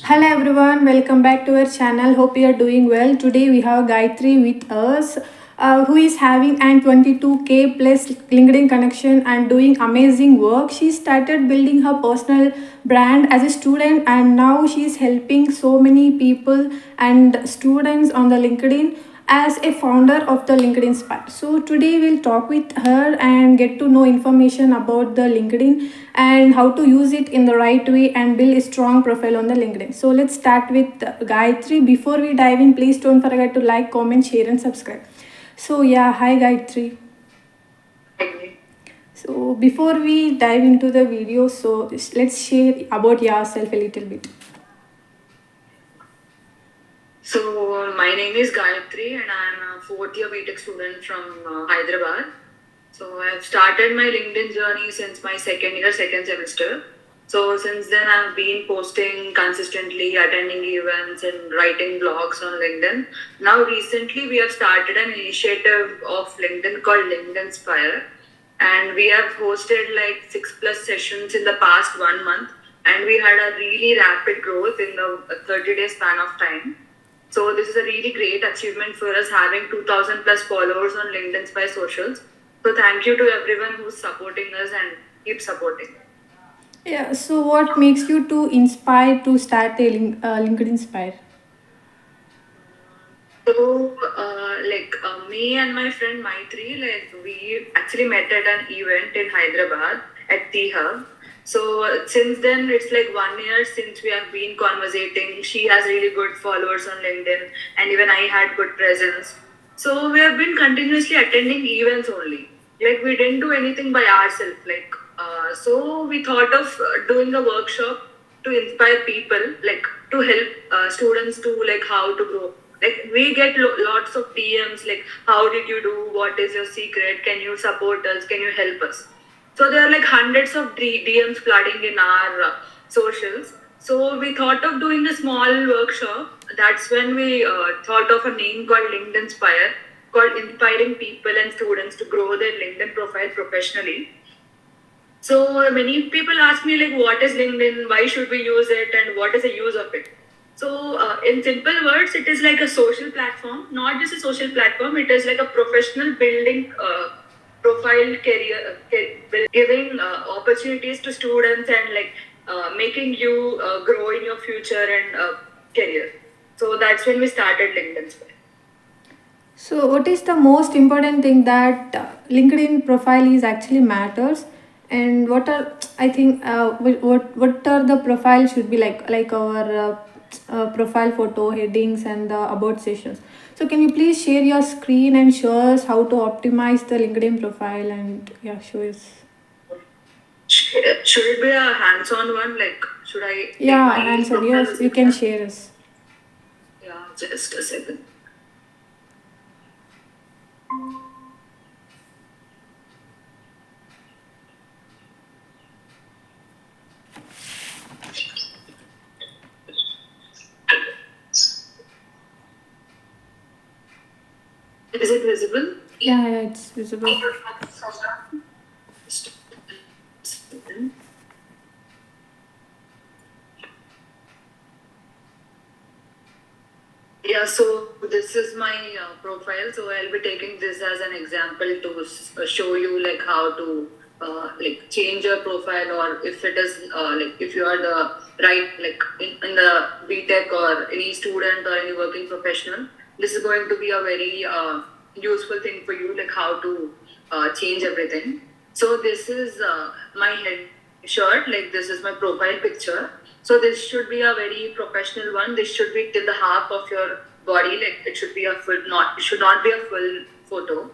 Hello everyone, welcome back to our channel. Hope you are doing well. Today we have Gayatri with us, who is having an 22K plus LinkedIn connection and doing amazing work. She started building her personal brand as a student, and now she is helping so many people and students on the LinkedIn as a founder of the LinkedIn Spire. So today we'll talk with her and get to know information about the LinkedIn and how to use it in the right way and build a strong profile on the LinkedIn. So let's start with Gayatri. Before we dive in, please don't forget to like, comment, share, and subscribe. So yeah, hi Gayatri. So before we dive into the video, so let's share about yourself a little bit. So my name is Gayatri and I'm a fourth year BTech student from Hyderabad. So I've started my LinkedIn journey since my second year, second semester. So since then I've been posting consistently, attending events and writing blogs on LinkedIn. Now recently we have started an initiative of LinkedIn called LinkedIn Spire, and we have hosted like 6+ sessions in the past 1 month, and we had a really rapid growth in the 30-day span of time. So this is a really great achievement for us, having 2,000 plus followers on LinkedIn by socials. So thank you to everyone who's supporting us and keep supporting. Yeah. So what makes you to inspire to start a LinkedIn Spire? So, me and my friend Maitri, like we actually met at an event in Hyderabad at T Hub. So since then, it's like 1 year since we have been conversating. She has really good followers on LinkedIn, and even I had good presence. So we have been continuously attending events only. Like we didn't do anything by ourselves. So we thought of doing a workshop to inspire people, like to help students to like how to grow. Like we get lots of DMs like, how did you do? What is your secret? Can you support us? Can you help us? So there are like hundreds of DMs flooding in our socials. So we thought of doing a small workshop. That's when we thought of a name called LinkedIn Inspire, called inspiring people and students to grow their LinkedIn profile professionally. So many people ask me like, what is LinkedIn? Why should we use it? And what is the use of it? So in simple words, it is like a social platform, not just a social platform. It is like a professional building profile career, giving opportunities to students and like making you grow in your future and career. So that's when we started LinkedIn. So, what is the most important thing that LinkedIn profile is actually matters, and what are I think what are the profile should be like our profile photo headings and the about sessions. So, can you please share your screen and show us how to optimize the LinkedIn profile and yeah, show us. Should it be a hands-on one? Like, should I take Yeah, my hands on. profile Yes, as you can share us. Yeah, just a second. Is it visible? Yeah, yeah, it's visible. Just a second. Yeah, so this is my profile. So I'll be taking this as an example to show you like how to like change your profile, or if it is like if you are the right like in the BTech or any student or any working professional, this is going to be a very useful thing for you, like how to change everything. So this is my head shirt, like this is my profile picture. So this should be a very professional one. This should be till the half of your body, like it should be a full, not it should not be a full photo.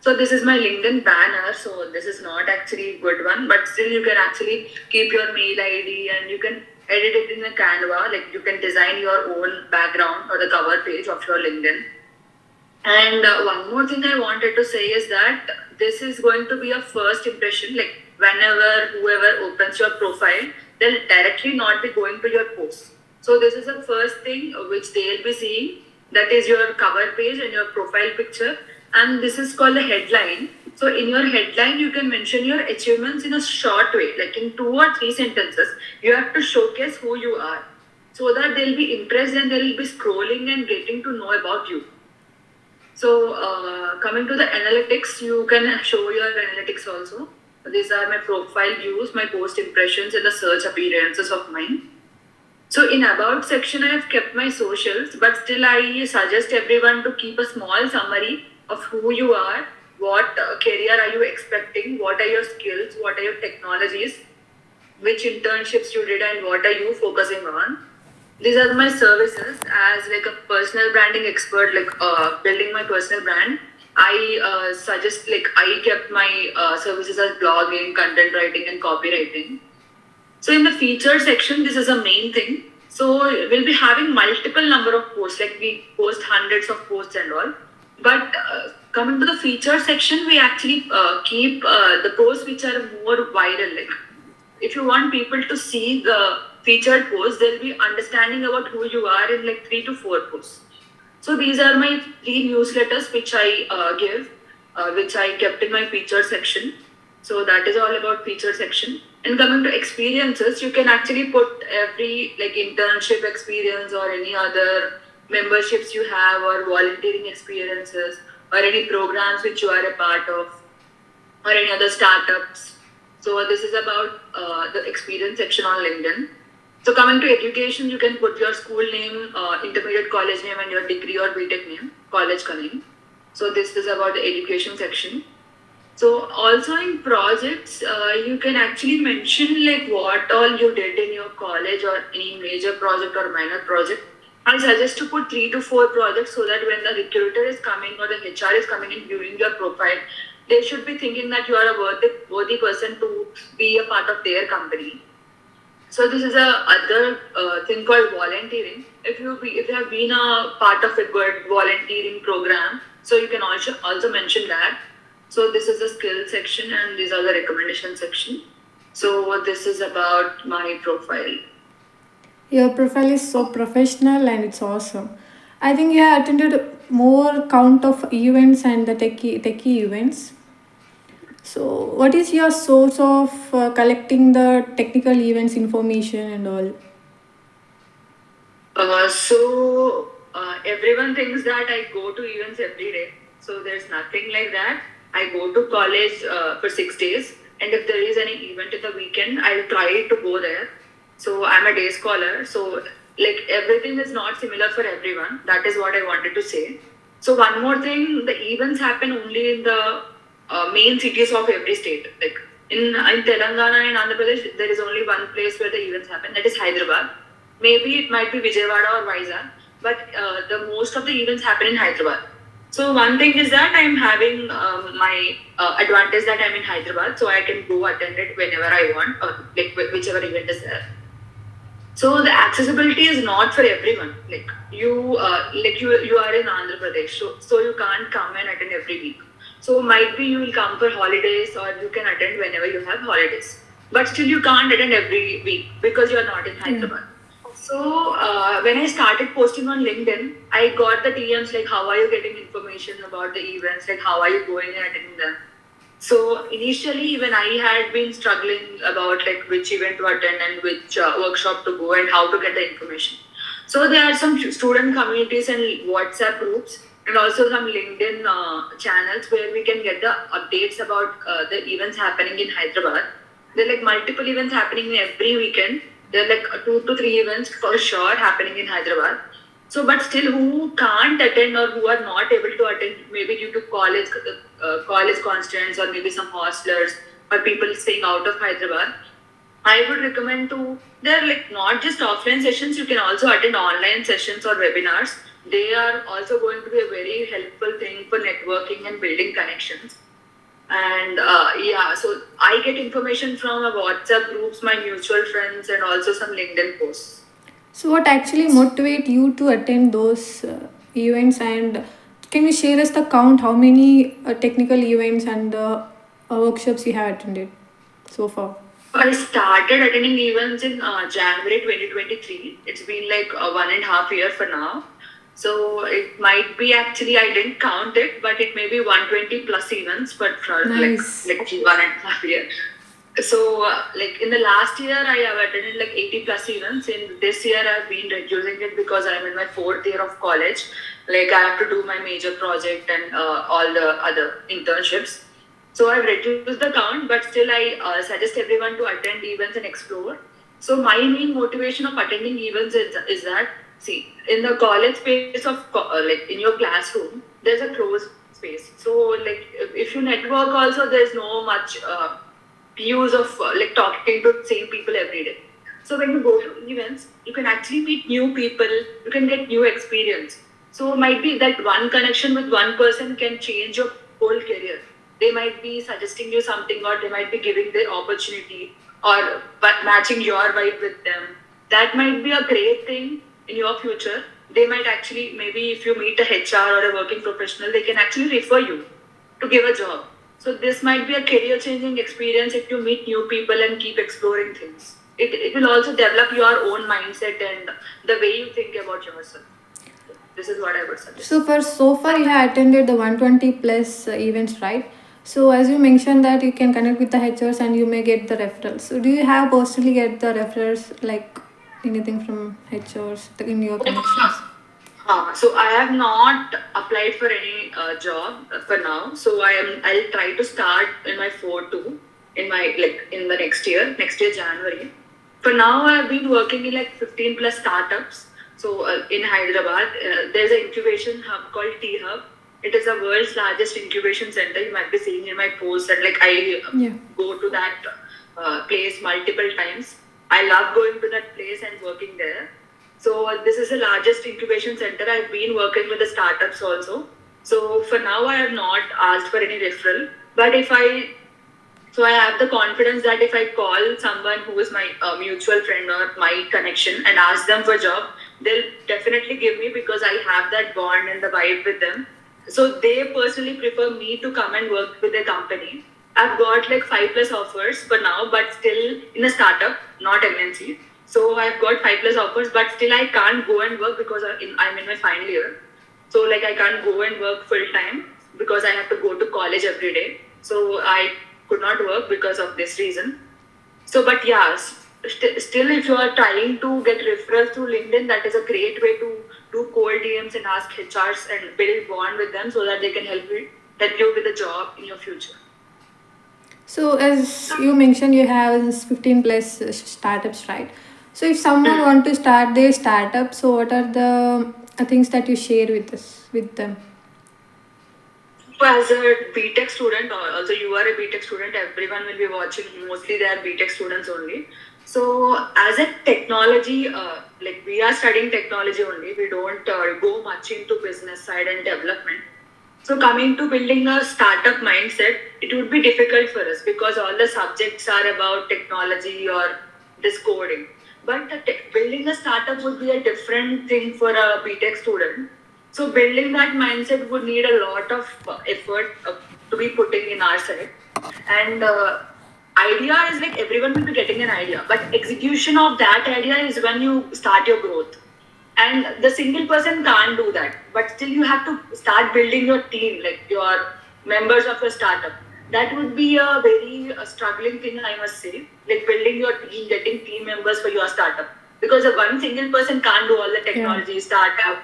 So this is my LinkedIn banner. So this is not actually a good one, but still you can actually keep your mail ID and you can edit it in a Canva. Like you can design your own background or the cover page of your LinkedIn. And one more thing I wanted to say is that this is going to be a first impression. Like whenever whoever opens your profile, they'll directly not be going to your post. So this is the first thing which they'll be seeing. That is your cover page and your profile picture. And this is called a headline. So in your headline, you can mention your achievements in a short way, like in 2 or 3 sentences. You have to showcase who you are. so that they'll be impressed and they'll be scrolling and getting to know about you. So, coming to the analytics, you can show your analytics also. These are my profile views, my post impressions, and the search appearances of mine. So, in about section, I have kept my socials, but still, I suggest everyone to keep a small summary of who you are, what career are you expecting, what are your skills, what are your technologies, which internships you did, and what are you focusing on. These are my services as like a personal branding expert, like building my personal brand. I suggest, like, I kept my services as blogging, content writing, and copywriting. So in the feature section, this is a main thing. So we'll be having multiple number of posts, like we post hundreds of posts and all. But coming to the feature section, we actually keep the posts which are more viral. Like, if you want people to see the featured posts, they'll be understanding about who you are in like 3 to 4 posts. So these are my 3 newsletters which I give, which I kept in my feature section. So that is all about feature section. And coming to experiences, you can actually put every like internship experience or any other memberships you have or volunteering experiences or any programs which you are a part of or any other startups. So this is about the experience section on LinkedIn. So coming to education, you can put your school name, intermediate college name, and your degree or BTech name, college ka name. So this is about the education section. So also in projects, you can actually mention like what all you did in your college or any major project or minor project. I suggest to put 3 to 4 projects so that when the recruiter is coming or the HR is coming and viewing your profile, they should be thinking that you are a worthy person to be a part of their company. So this is a other thing called volunteering. If you have been a part of a good volunteering program, so you can also mention that. So this is the skill section and these are the recommendation section. So this is about my profile. Your profile is so professional and it's awesome. I think you have attended more count of events and the techie events. So, what is your source of collecting the technical events information and all? Everyone thinks that I go to events every day. So there's nothing like that. I go to college for 6 days, and if there is any event in the weekend, I'll try to go there. So I'm a day scholar. So like everything is not similar for everyone. That is what I wanted to say. So one more thing, the events happen only in the main cities of every state. Like in Telangana and Andhra Pradesh, there is only one place where the events happen. That is Hyderabad. Maybe it might be Vijayawada or Vizag, but the most of the events happen in Hyderabad. So one thing is that I'm having my advantage that I'm in Hyderabad, so I can go attend it whenever I want, or like whichever event is there. So the accessibility is not for everyone. You are in Andhra Pradesh, so you can't come and attend every week. So might be you will come for holidays or you can attend whenever you have holidays. But still you can't attend every week because you are not in Yeah. Hyderabad. So when I started posting on LinkedIn, I got the DMs like, how are you getting information about the events? Like, how are you going and attending them? So initially, when I had been struggling about like which event to attend and which workshop to go and how to get the information. So there are some student communities and WhatsApp groups and also some LinkedIn channels where we can get the updates about the events happening in Hyderabad. There are like multiple events happening every weekend. There are like 2 to 3 events for sure happening in Hyderabad. So, but still, who can't attend or who are not able to attend, maybe due to college constraints or maybe some hostelers or people staying out of Hyderabad, I would recommend to. They're like not just offline sessions. You can also attend online sessions or webinars. They are also going to be a very helpful thing for networking and building connections. And yeah, so I get information from a WhatsApp groups, my mutual friends, and also some LinkedIn posts. So, what actually motivate you to attend those events? And can you share us the count? How many technical events and workshops you have attended so far? I started attending events in January 2023. It's been like 1.5 year for now. So it might be actually, I didn't count it, but it may be 120 plus events, but for Nice. like 1.5 years. So, like in the last year, I have attended like 80 plus events. In this year, I've been reducing it because I'm in my fourth year of college. Like, I have to do my major project and all the other internships. So, I've reduced the count, but still, I suggest everyone to attend events and explore. So, my main motivation of attending events is that, see, in the college space of like in your classroom, there's a closed space. So, like, if you network, also, there's no much. Use of like talking to same people every day. So when you go to events, you can actually meet new people, you can get new experience. So might be that one connection with one person can change your whole career. They might be suggesting you something, or they might be giving the opportunity, or matching your vibe with them. That might be a great thing in your future. They might actually, maybe if you meet a HR or a working professional, they can actually refer you to give a job. So this might be a career changing experience if you meet new people and keep exploring things. It will also develop your own mindset and the way you think about yourself. This is what I would suggest. So far you have attended the 120 plus events, right? So as you mentioned that you can connect with the HRs and you may get the referrals. So do you have personally get the referrals, like anything from HRs in your connections? So I have not applied for any job for now. So I'll try to start in my 4-2 in my like in the next year January. For now, I've been working in like 15 plus startups. So in Hyderabad, there's an incubation hub called T Hub. It is the world's largest incubation center. You might be seeing in my posts that like I Yeah. go to that place multiple times. I love going to that place and working there. So this is the largest incubation center. I've been working with the startups also. So for now, I have not asked for any referral. But if I so I have the confidence that if I call someone who is my mutual friend or my connection and ask them for a job, they'll definitely give me because I have that bond and the vibe with them. So they personally prefer me to come and work with their company. I've got like 5 plus offers for now, but still in a startup, not MNC. So I've got 5 plus offers, but still I can't go and work because I'm in my final year. So like I can't go and work full time because I have to go to college every day. So I could not work because of this reason. So, but yeah, still, if you are trying to get referrals through LinkedIn, that is a great way to do cold DMs and ask HRs and build bond with them so that they can help you with a job in your future. So as you mentioned, you have this 15 plus startups, right? So if someone want to start their startup, so what are the things that you share with us with them? So as a BTech student, or also you are a BTech student, everyone will be watching. Mostly they are BTech students only. So as a technology, like we are studying technology only. We don't go much into business side and development. So coming to building a startup mindset, it would be difficult for us because all the subjects are about technology or this coding. But building a startup would be a different thing for a BTech student. So building that mindset would need a lot of effort to be putting in our side. And idea is like everyone will be getting an idea, but execution of that idea is when you start your growth. And the single person can't do that, but still you have to start building your team, like your members of your startup. That would be a very struggling thing, I must say, like building your team, getting team members for your startup, because one single person can't do all the Yeah. technology, startup,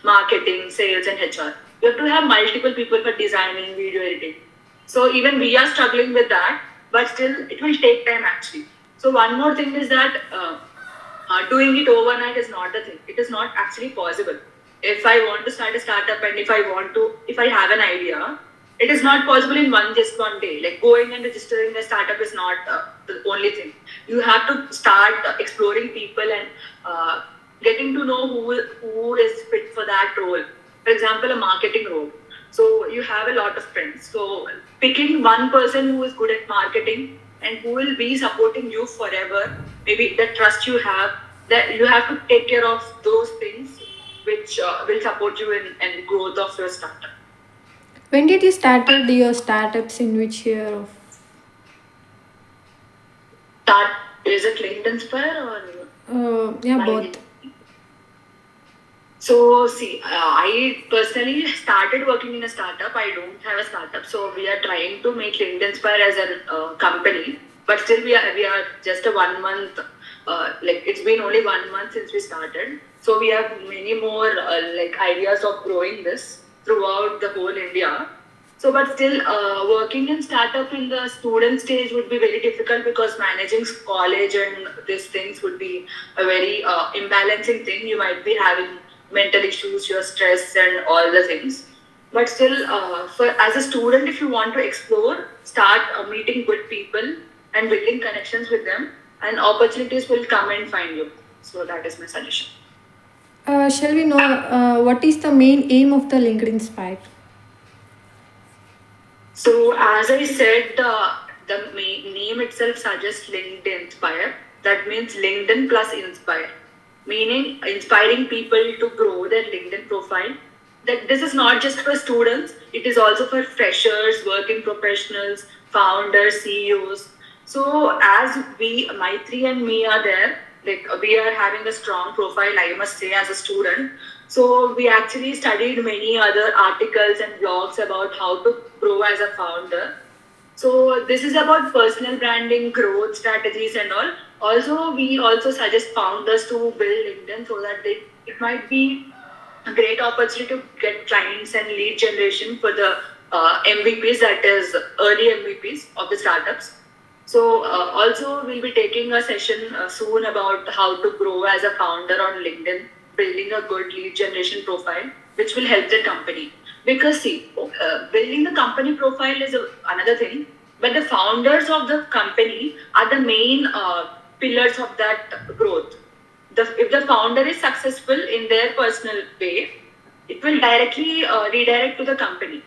marketing, sales, and HR. You have to have multiple people for designing, video editing. So even we are struggling with that, but still it will take time actually. So one more thing is that doing it overnight is not the thing. It is not actually possible. If I want to start a startup and if I have an idea, it is not possible in just one day. Like going and registering a startup is not the only thing. You have to start exploring people and getting to know who is fit for that role. For example, a marketing role. So you have a lot of friends. So picking one person who is good at marketing and who will be supporting you forever, maybe the trust you have, that you have to take care of those things which will support you in growth of your startup. When did you started your startups? In which year of? Start is it LinkedIn Inspire or Yeah, my both. So, see, I personally started working in a startup. I don't have a startup. So, we are trying to make LinkedIn Inspire as a company. but still we are just a 1 month. Like it's been only 1 month since we started, so we have many more like ideas of growing this throughout the whole India. So, but still, working in startup in the student stage would be very difficult because managing college and these things would be a very imbalancing thing. You might be having mental issues, your stress, and all the things. But still, for as a student, if you want to explore, start meeting good people and building connections with them, and opportunities will come and find you. So that is my suggestion. Shall we know what is the main aim of the LinkedIn Inspire? So, as I said, the name itself suggests LinkedIn Inspire. That means LinkedIn plus Inspire, meaning inspiring people to grow their LinkedIn profile. That this is not just for students; it is also for freshers, working professionals, founders, CEOs. So, as Maitri and me are there, like we are having a strong profile, I must say, as a student. So we actually studied many other articles and blogs about how to grow as a founder. So this is about personal branding, growth strategies, and all. Also, we also suggest founders to build LinkedIn so that it might be a great opportunity to get clients and lead generation for the MVPs, that is early MVPs of the startups. So also we'll be taking a session soon about how to grow as a founder on LinkedIn, building a good lead generation profile, which will help the company. Because see, building the company profile is another thing, but the founders of the company are the main pillars of that growth. If the founder is successful in their personal way, it will directly redirect to the company.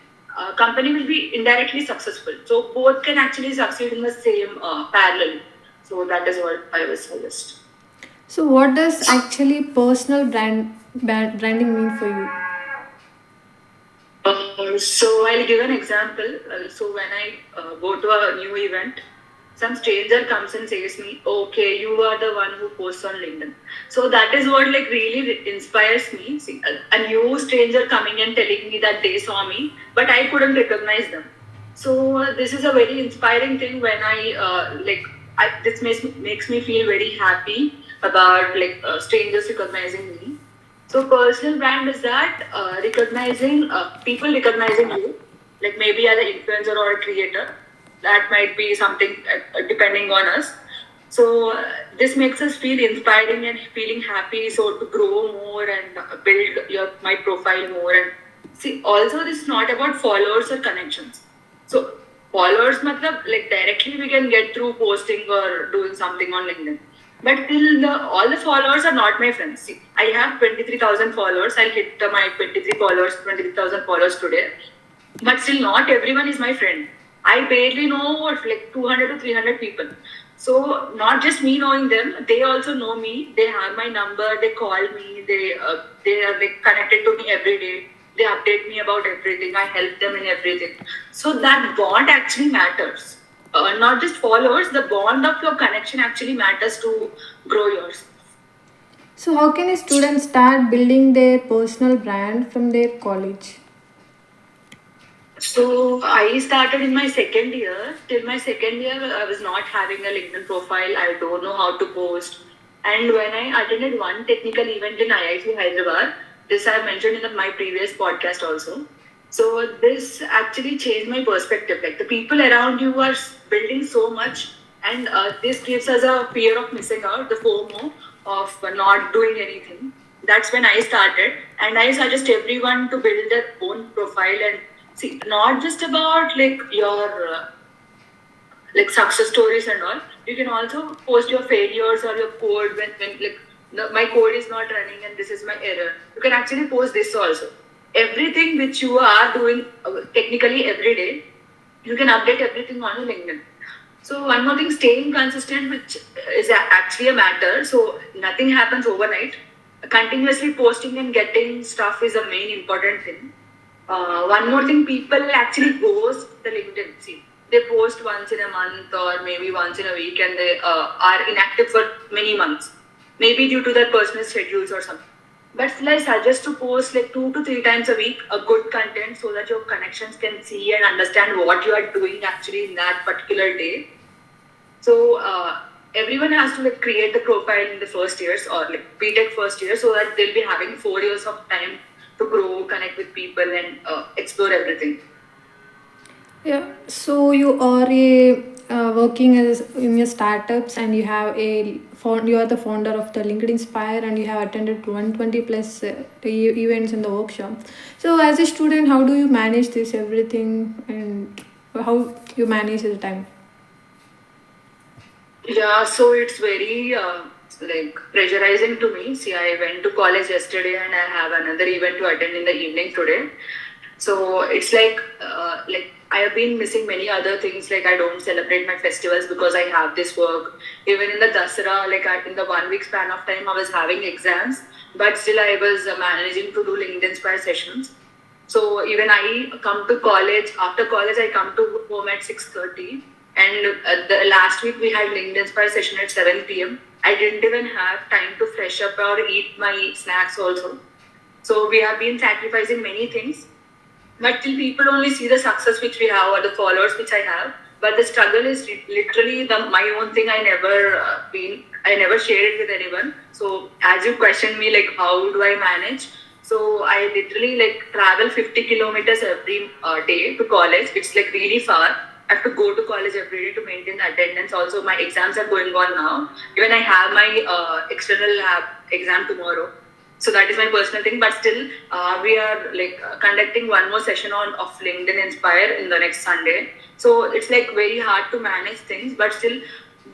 Company will be indirectly successful. So both can actually succeed in the same parallel. So that is what I will suggest. So, what does actually personal branding mean for you? So I'll give an example. So when I go to a new event, some stranger comes and says me, "Okay, you are the one who posts on LinkedIn." So that is what like really inspires me. See, a new stranger coming and telling me that they saw me, but I couldn't recognize them. So this is a very inspiring thing when this makes me feel very happy about like strangers recognizing me. So personal brand is that recognizing people recognizing you, like maybe as an influencer or a creator. That might be something depending on us. So this makes us feel inspiring and feeling happy. So to grow more and build my profile more, and see also this is not about followers or connections. So followers, matlab, like directly we can get through posting or doing something on LinkedIn. But till all the followers are not my friends. See, I have 23,000 followers. I'll hit my 23,000 followers today. But still, not everyone is my friend. I barely know like 200 to 300 people. So not just me knowing them, they also know me. They have my number. They call me. They are like connected to me every day. They update me about everything. I help them in everything. So that bond actually matters. Not just followers. The bond of your connection actually matters to grow yours. So, how can a student start building their personal brand from their college? So I started in my second year. Till my second year, I was not having a LinkedIn profile. I don't know how to post. And when I attended one technical event in IIT Hyderabad, this I mentioned in my previous podcast also. So this actually changed my perspective. Like the people around you are building so much, and this gives us a fear of missing out, the FOMO of not doing anything. That's when I started, and I suggest everyone to build their own profile and see, not just about like your like success stories and all. You can also post your failures or your code when like my code is not running and this is my error. You can actually post this also. Everything which you are doing technically every day, you can update everything on LinkedIn. So one more thing, staying consistent, which is actually a matter. So nothing happens overnight. Continuously posting and getting stuff is a main important thing. One more thing, people actually ghost the LinkedIn. See, they post once in a month or maybe once in a week, and they are inactive for many months, maybe due to their personal schedules or something. But still, I suggest to post like 2 to 3 times a week a good content so that your connections can see and understand what you are doing actually in that particular day. So everyone has to like create the profile in the first years or like BTech first year, so that they'll be having 4 years of time to grow, connect with people, and explore everything. Yeah, so you are a working as in your startups, and you have you are the founder of the LinkedIn Inspire, and you have attended 120 plus events in the workshop. So as a student, how do you manage this everything, and how you manage the time? Yeah, so it's very like pressurizing to me. See, I went to college yesterday and I have another event to attend in the evening today. So it's like I have been missing many other things. Like I don't celebrate my festivals because I have this work. Even in the Dasara, in the 1 week span of time, I was having exams, but still I was managing to do LinkedIn Inspire sessions. So even I come to college. After college, I come to home at 6:30. And the last week we had LinkedIn Inspire session at 7 p.m. I didn't even have time to fresh up or eat my snacks also. So we have been sacrificing many things, but till people only see the success which we have or the followers which I have. But the struggle is literally my own thing. I never shared it with anyone. So as you question me, like how do I manage? So I literally like travel 50 kilometers every day to college. It's like really far. I have to go to college every day to maintain the attendance. Also, my exams are going on now. Even I have my external lab exam tomorrow. So that is my personal thing, but still, we are conducting one more session on of LinkedIn Inspire in the next Sunday. So it's like very hard to manage things, but still,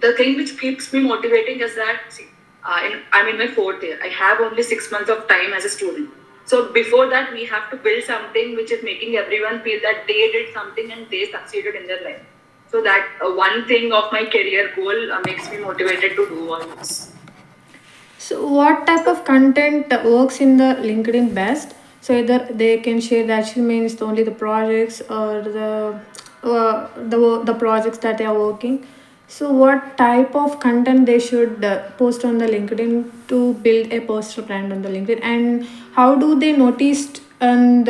the thing which keeps me motivating is that see, I'm in my fourth year. I have only 6 months of time as a student. So before that, we have to build something which is making everyone feel that they did something and they succeeded in their life. So that one thing of my career goal makes me motivated to do all this. So, what type of content works in the LinkedIn best? So, either they can share the achievements, only the projects, or the projects that they are working. So, what type of content they should post on the LinkedIn to build a personal brand on the LinkedIn, and how do they notice and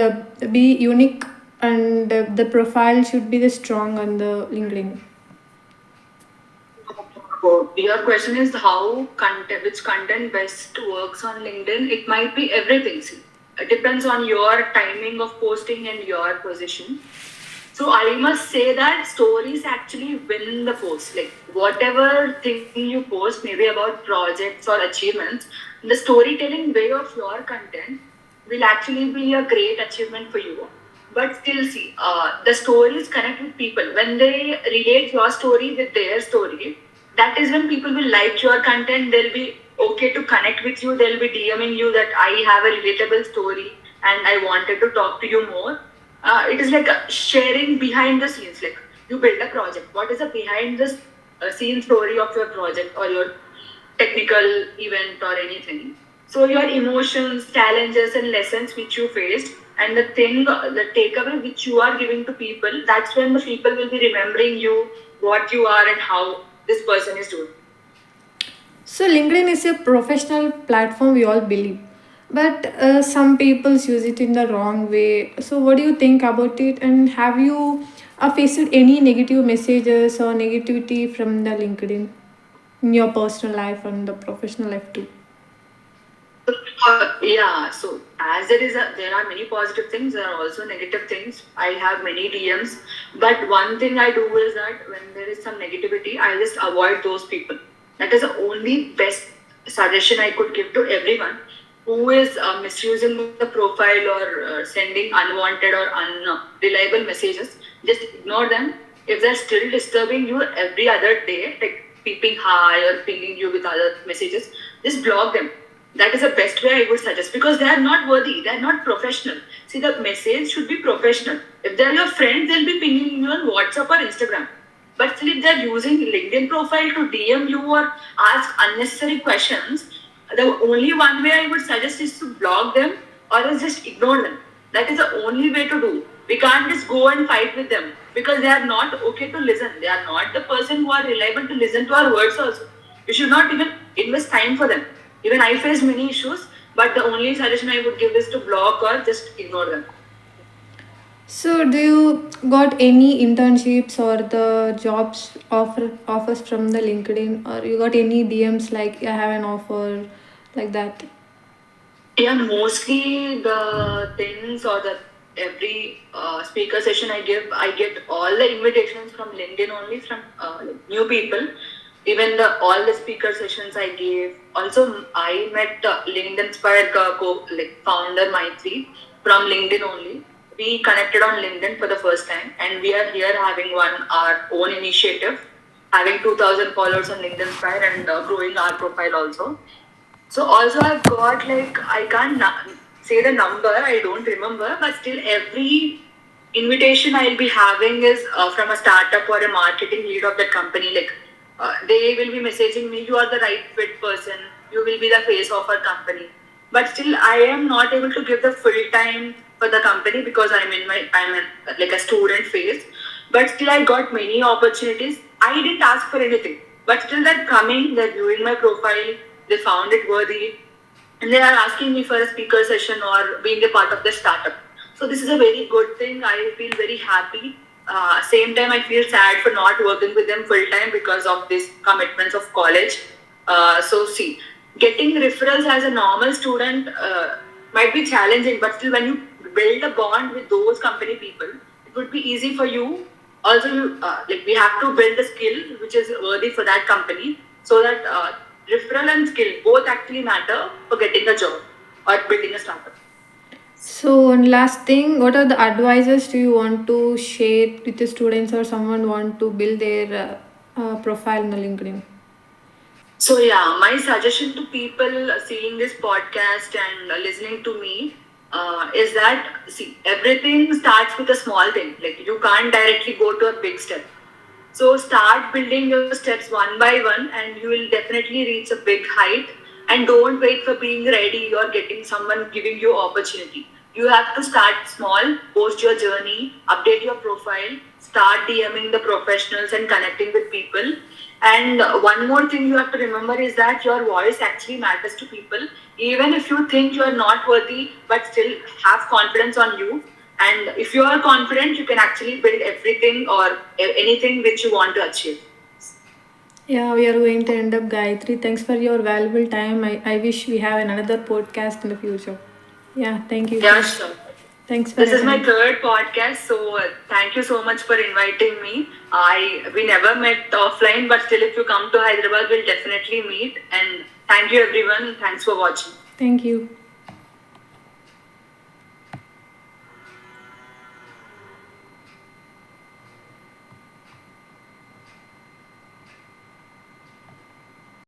be unique, and the profile should be the strong on the LinkedIn. Your question is which content best works on LinkedIn. It might be everything. See, it depends on your timing of posting and your position. So I must say that stories actually win the post. Like whatever thing you post, maybe about projects or achievements, the storytelling way of your content will actually be a great achievement for you. But still, see, the stories connect with people. When they relate your story with their story, that is when people will like your content. They'll be okay to connect with you. They'll be DMing you that I have a relatable story and I wanted to talk to you more. It is like sharing behind the scenes. Like you build a project. What is the behind the scene story of your project or your technical event or anything? So your emotions, challenges, and lessons which you faced, and the takeaway which you are giving to people. That's when the people will be remembering you, what you are, and how this person is doing. So LinkedIn is a professional platform, we all believe, but some people use it in the wrong way. So what do you think about it? And have you faced any negative messages or negativity from the LinkedIn in your personal life and the professional life too? Yeah, so as there are many positive things, there are also negative things. I have many DMs, but one thing I do is that when there is some negativity, I just avoid those people. That is the only best suggestion I could give to everyone who is misusing the profile or sending unwanted or unreliable messages. Just ignore them. If they're still disturbing you every other day, like peeping hi or pinging you with other messages, just block them. That is the best way I would suggest because they are not worthy, they are not professional. See, the message should be professional. If they are your friends, they'll be pinging you on WhatsApp or Instagram. But still, if they're using LinkedIn profile to DM you or ask unnecessary questions, the only one way I would suggest is to block them or else just ignore them. That is the only way to do. We can't just go and fight with them because they are not okay to listen. They are not the person who are reliable to listen to our words also. We should not even invest time for them. Even I faced many issues, but the only suggestion I would give is to block or just ignore them. So, do you got any internships or the jobs offers from the LinkedIn, or you got any DMs like I have an offer like that? Yeah, mostly the things or the every speaker session I get all the invitations from LinkedIn only from like new people. Even the all the speaker sessions I gave. Also, I met LinkedIn Inspired like founder Maitri from LinkedIn only. We connected on LinkedIn for the first time, and we are here having our own initiative, having 2,000 followers on LinkedIn Inspired and growing our profile also. So also I've got like I can't say the number, I don't remember, but still every invitation I'll be having is from a startup or a marketing lead of that company. Like they will be messaging me, you are the right fit person, you will be the face of our company. But still I am not able to give the full time for the company because like a student phase. But still I got many opportunities. I didn't ask for anything. But still that coming, they're viewing my profile, they found it worthy, and they are asking me for a speaker session or being a part of the startup. So this is a very good thing. I feel very happy. Same time, I feel sad for not working with them full time because of these commitments of college. So see, getting referrals as a normal student might be challenging, but still, when you build a bond with those company people, it would be easy for you. Also, like we have to build a skill which is worthy for that company, so that referral and skill both actually matter for getting a job or building a startup. So, one last thing, what are the advices do you want to share with the students or someone want to build their profile in the LinkedIn? So yeah, my suggestion to people seeing this podcast and listening to me is that see, everything starts with a small thing. Like you can't directly go to a big step. So start building your steps one by one, and you will definitely reach a big height. And don't wait for being ready or getting someone giving you opportunity. You have to start small, post your journey, update your profile, start DMing the professionals and connecting with people. And one more thing you have to remember is that your voice actually matters to people. Even if you think you are not worthy, but still have confidence on you. And if you are confident, you can actually build everything or anything which you want to achieve. Yeah, we are going to end up, Gayatri. Thanks for your valuable time. I wish we have another podcast in the future. Yeah, thank you. Yeah, sure. Thanks for This is my attending. third podcast, so thank you so much for inviting me. We never met offline, but still, if you come to Hyderabad, we'll definitely meet. And thank you, everyone. Thanks for watching. Thank you.